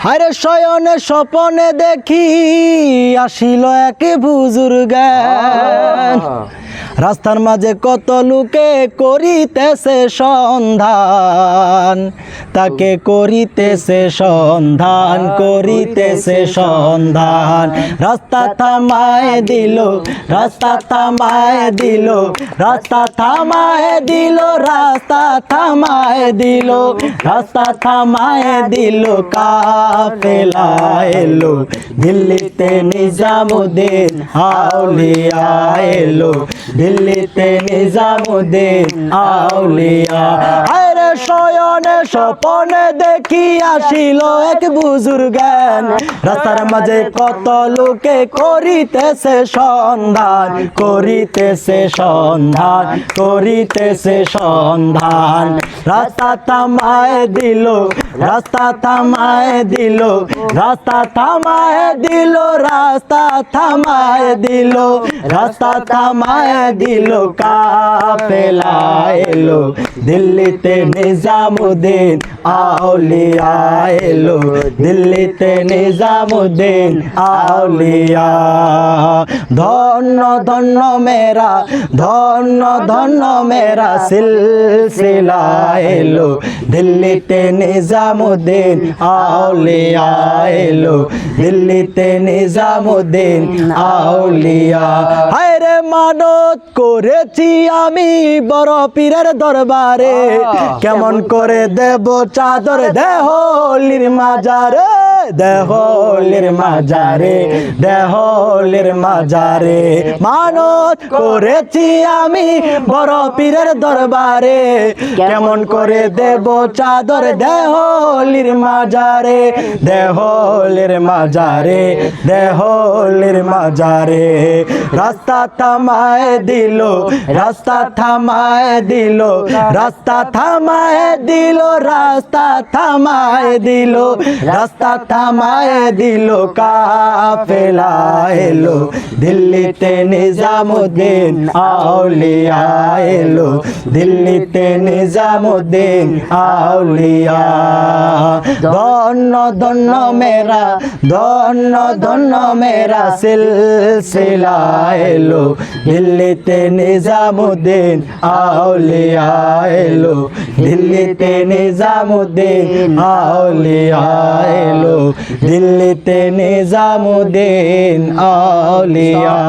হায়রে শয়নে স্বপনে দেখি আসিল এক বুজুর্গ, রাস্তার মাঝে কত লোকে করিতেছে সন্ধান, তাকে করিতেছে সন্ধান, করিতেছে সন্ধান। রাস্তা থামায় দিল, রাস্তা থামায় দিল, রাস্তা থামায় দিল, রাস্তা থামায় দিল, রাস্তা থামায় দিল। কাফেলা এলো দিল্লিতে নিজামুদ্দিন আউলিয়া এলো, দিল্লিতে নিজামুদ্দিন আউলিয়া। আরে শয়নে স্বপনে দেখি আসিল এক বুজুর্গ, রাস্তার মাঝে কত লোকে করিতেছে সন্ধান, করিতেছে সন্ধান, করিতেছে সন্ধান। রাস্তা থামায় দিল, রাস্তা থামায় দিল, রাস্তা থামায় দিল, রাস্তা থামায় দিল, রাস্তা থামায় দিল। কাফেলা এলো দিল্লিতে নিজামুদ্দিন আউলিয়া এলো, দিল্লিতে নিজামুদ্দিন আউলিয়া। ধন্য ধন্য মেরা, ধন্য ধন্য মেরা সিলসিলা এলো, দিল্লিতে নিজামুদ্দিন আউলিয়া এলো, দিল্লিতে নিজামুদ্দিন আউলিয়া। হায়রে মানত করেছি আমি বড় পীরের দরবারে, কেমন করে দেব চাদর দেহলির মাজারে, দেহলির মাজারে, দেহলির মাজারে। মানত করেছি আমি বড় পীরের দরবারে, কেমন করে দেব চাদর দেহলির মাজারে, দেহলির মাজারে, দেহলির মাজারে। রাস্তা থামায় দিল, রাস্তা থামায় দিল, রাস্তা থামায় দিল, রাস্তা থামায় দিল, রাস্তা থামায় দিল। কাফেলা এলো দিল্লিতে নিজামুদ্দিন আউলিয়া এলো, দিল্লিতে নিজামুদ্দিন আউলিয়া। ধন্য ধন্য মেরা, ধন্য ধন্য মেরা সিলসিলা এলো, দিল্লিতে নিজামুদ্দিন আউলিয়া এলো, দিল্লিতে নিজামুদ্দিন আউলিয়া এলো, দিল্লিতে নিজামুদ্দিন আউলিয়া।